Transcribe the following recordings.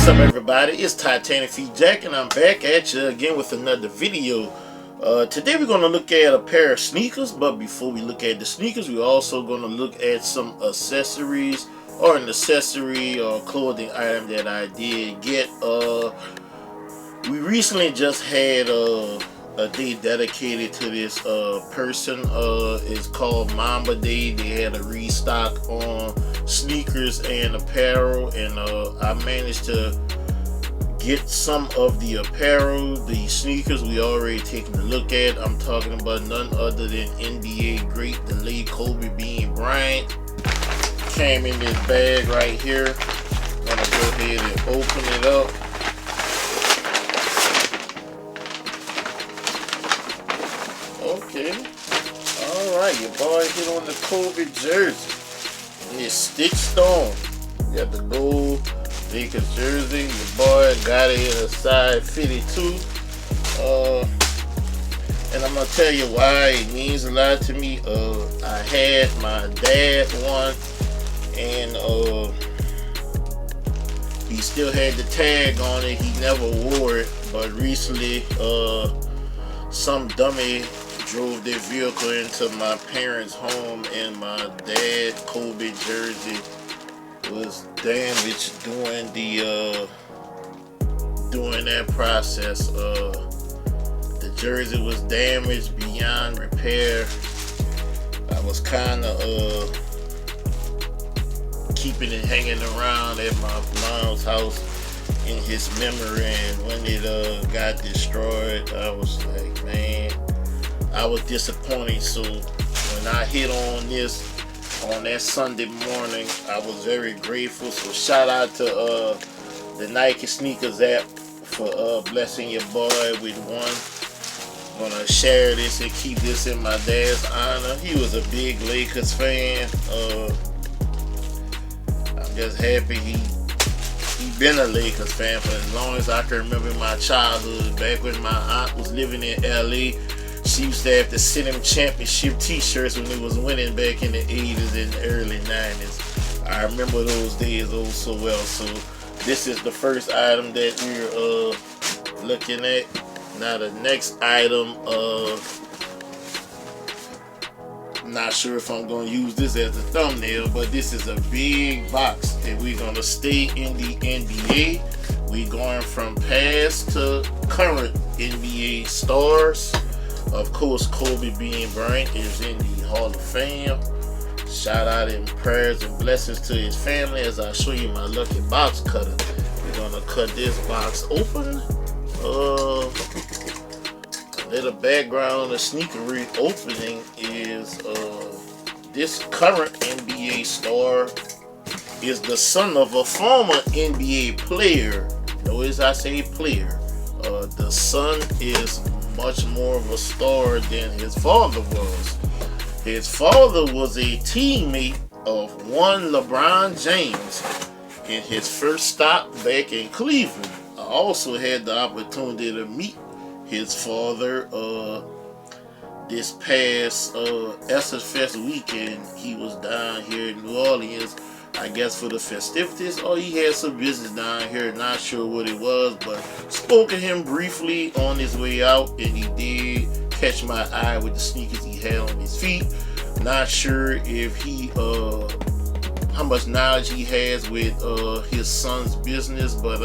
What's up, everybody? It's TitanicFeetJack, and I'm back at you again with another video. Today we're going to look at a pair of sneakers, but before we look at the sneakers, we're also going to look at some accessories, or an accessory or clothing item that I did get. We recently just had a day dedicated to this person. It's called Mamba Day. They had a restock on sneakers and apparel, and I managed to get some of the apparel. The sneakers we already taken a look at. I'm talking about none other than NBA great, the late Kobe Bryant. Came in this bag right here. I'm gonna go ahead and open it up. Okay, alright, your boy hit on the Kobe jersey. And it's stitched on. You got the gold Lakers jersey. Your boy got it in a size 52. And I'm gonna tell you why it means a lot to me. I had my dad one, and he still had the tag on it. He never wore it, but recently some dummy drove their vehicle into my parents' home, and my dad Kobe jersey was damaged during that process. The jersey was damaged beyond repair. I was kind of keeping it hanging around at my mom's house in his memory, and when it got destroyed, I was like, man, I was disappointed. So when I hit on this on that Sunday morning, I was very grateful. So shout out to the Nike sneakers app for blessing your boy with one. I'm gonna share this and keep this in my dad's honor. He was a big Lakers fan. I'm just happy he been a Lakers fan for as long as I can remember my childhood. Back when my aunt was living in LA, she used to have to send him championship t-shirts when it was winning back in the 80s and early 90s. I remember those days oh so well. So this is the first item that we're looking at. Now the next item, I'm not sure if I'm going to use this as a thumbnail, but this is a big box, and we're going to stay in the NBA. We're going from past to current NBA stars. Of course, Kobe Bryant is in the Hall of Fame. Shout out and prayers and blessings to his family as I show you my lucky box cutter. We're going to cut this box open. A little background on the sneakery opening is this current NBA star is the son of a former NBA player. Notice I say player. The son is much more of a star than his father was. His father was a teammate of one LeBron James in his first stop back in Cleveland. I also had the opportunity to meet his father this past Essence Fest weekend. He was down here in New Orleans, I guess for the festivities, or he had some business down here, not sure what it was, but spoke to him briefly on his way out, and he did catch my eye with the sneakers he had on his feet. Not sure if he how much knowledge he has with his son's business, but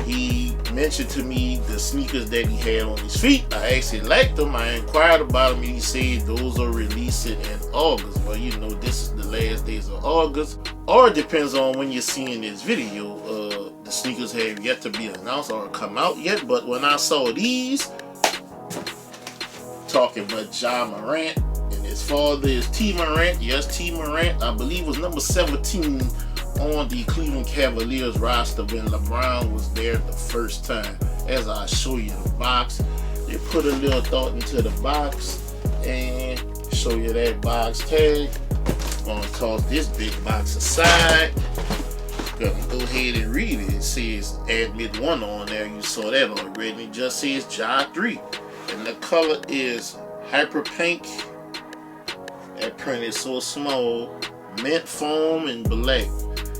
he mentioned to me the sneakers that he had on his feet. I actually liked them. I inquired about them, and he said those are releasing in August. Well, you know, this is the last days of August, or it depends on when you're seeing this video. The sneakers have yet to be announced or come out yet, but when I saw these, talking about Ja Morant, and his father is T Morant. Yes, T Morant, I believe, was number 17 on the Cleveland Cavaliers roster when LeBron was there the first time. As I show you the box, they put a little thought into the box and show you that box tag. I'm gonna toss this big box aside. Gonna go ahead and read it. It says Admit 1 on there. You saw that already. It just says Ja 3, and the color is hyper pink. That print is so small. Mint foam and black.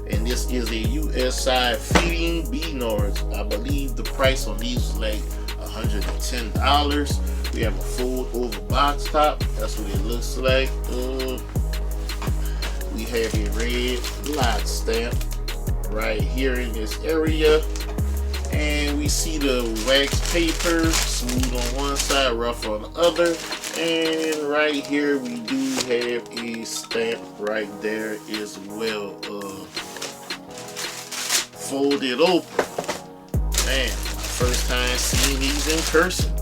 and this is a US side fitting B-Nords. I believe the price on these is like $110. We have a fold over box top. That's what it looks like. We have a red lot stamp right here in this area, and we see the wax paper, smooth on one side, rough on the other. And right here we do have a stamp right there as well, folded open. Man, my first time seeing these in person.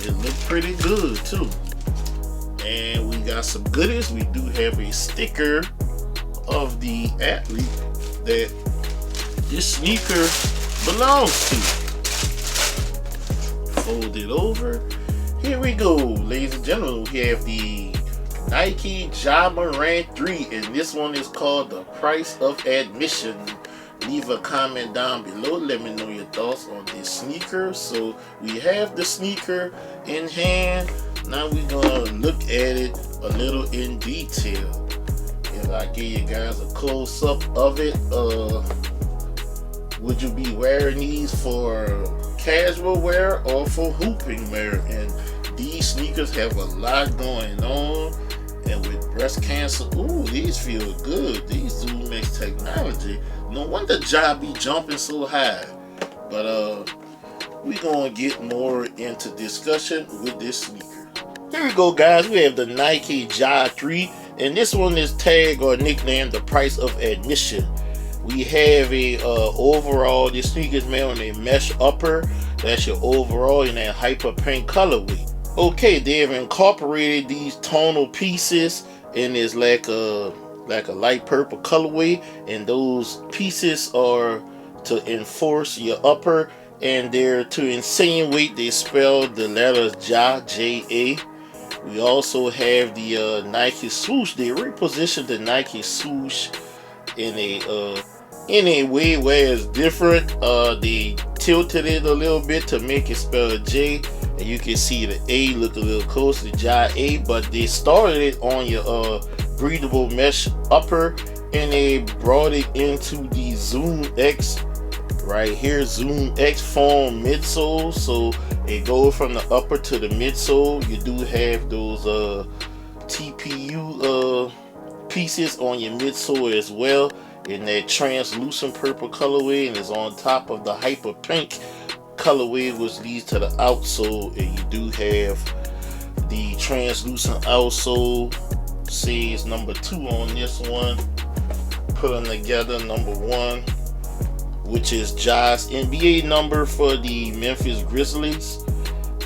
It looked pretty good too. And we got some goodies. We do have a sticker of the athlete that this sneaker belongs to. Fold it over. Here we go, ladies and gentlemen. We have the Nike Ja Morant 3, and this one is called The Price of Admission. Leave a comment down below. Let me know your thoughts on this sneaker. So we have the sneaker in hand. Now we're gonna look at it a little in detail. If I give you guys a close-up of it, would you be wearing these for casual wear or for hooping wear? And these sneakers have a lot going on. And with breast cancer, ooh, these feel good. These Zoom X technology. No wonder Ja be jumping so high. But we gonna get more into discussion with this sneaker. Here we go, guys. We have the Nike Ja 3, and this one is tagged or nicknamed The Price of Admission. We have a overall. This sneaker is made on a mesh upper. That's your overall in that hyper pink colorway. Okay, they have incorporated these tonal pieces, and it's like a light purple colorway, and those pieces are to enforce your upper, and they're to insinuate. They spell the letters Ja, J-A. We also have the Nike Swoosh. They repositioned the Nike Swoosh in a way where it's different. They tilted it a little bit to make it spell J, and you can see the A look a little closer to Ja A, but they started it on your breathable mesh upper, and they brought it into the Zoom X right here, Zoom X foam midsole. So it goes from the upper to the midsole. You do have those TPU pieces on your midsole as well, in that translucent purple colorway, and is on top of the hyper pink colorway, which leads to the outsole. And you do have the translucent outsole. Says number 2 on this one. Put them together, number 1, which is Ja's NBA number for the Memphis Grizzlies.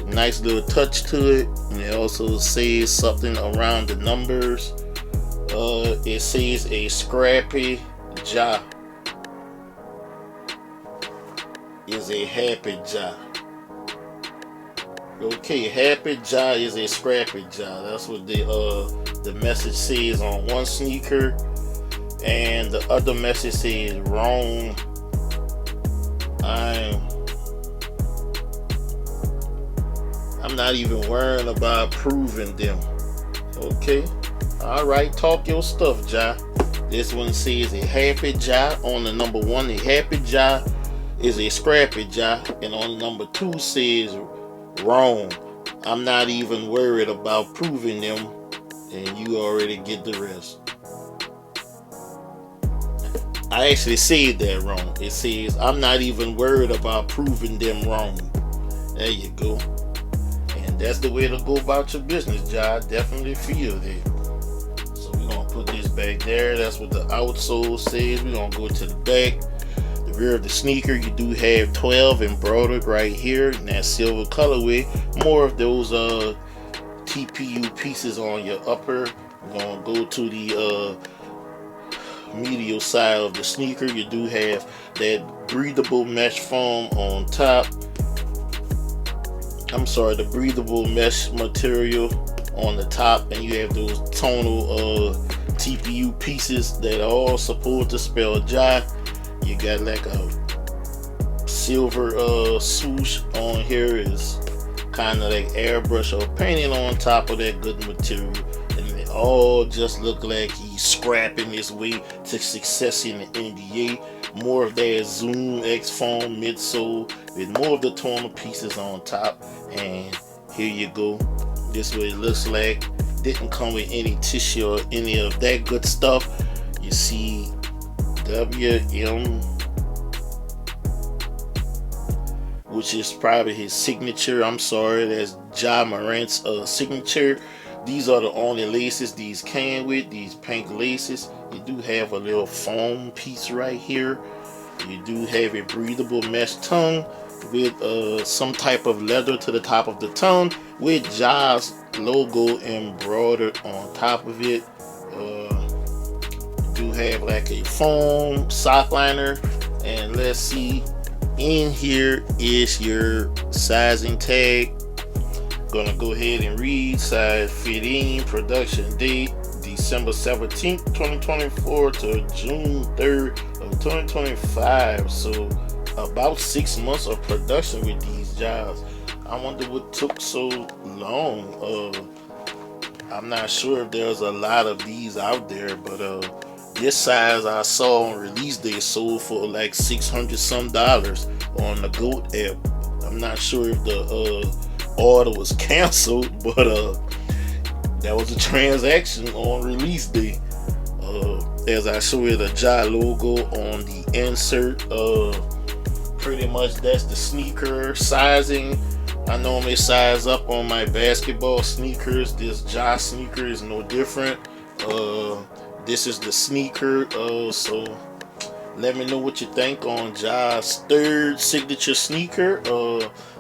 Nice little touch to it. And it also says something around the numbers. It says a scrappy Ja is a happy Ja. Okay, happy Ja is a scrappy Ja. That's what the message says on one sneaker, and the other message says wrong. I'm not even worrying about proving them. Okay, all right, talk your stuff, Ja. This one says a happy Ja on the number 1. A happy Ja is a scrappy Ja, and on number 2 says wrong. I'm not even worried about proving them, and you already get the rest. I actually said that wrong. It says I'm not even worried about proving them wrong. There you go. And that's the way to go about your business, Ja. Definitely feel that. So we're gonna put this back there. That's what the outsole says. We're gonna go to the back. The rear of the sneaker, you do have 12 embroidered right here in that silver colorway. More of those TPU pieces on your upper. We're gonna go to the medial side of the sneaker. You do have that breathable mesh foam on top. I'm sorry, the breathable mesh material on the top, and you have those tonal TPU pieces that are all supposed to spell Ja. You got like a silver swoosh on here, is kind of like airbrush or painting on top of that good material, and it all just look like he's scrapping his way to success in the NBA. More of that Zoom X foam midsole with more of the toner pieces on top. And here you go. This is what it looks like. Didn't come with any tissue or any of that good stuff. You see WM, which is probably his signature. I'm sorry, that's Ja Morant's signature. These are the only laces these came with, these pink laces. You do have a little foam piece right here. You do have a breathable mesh tongue with some type of leather to the top of the tongue with Ja's logo embroidered on top of it. You do have like a foam sock liner, and let's see, in here is your sizing tag. Gonna go ahead and read: size fit in, production date December 17th 2024 to June 3rd of 2025. So about 6 months of production with these jobs. I wonder what took so long. I'm not sure if there's a lot of these out there, but this size I saw on release day sold for like $600 some on the GOAT app. I'm not sure if the order was canceled, but that was a transaction on release day. As I show you the Ja logo on the insert. Pretty much that's the sneaker sizing. I normally size up on my basketball sneakers. This Ja sneaker is no different. This is the sneaker. So let me know what you think on Ja's third signature sneaker.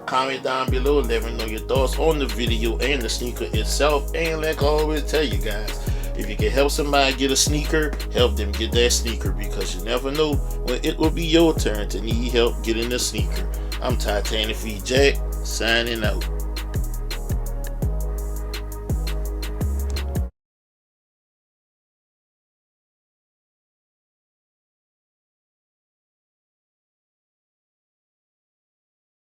Comment down below, let me know your thoughts on the video and the sneaker itself. And like I always tell you guys, if you can help somebody get a sneaker, help them get that sneaker, because you never know when it will be your turn to need help getting a sneaker. I'm TitanicFeetJack, signing out.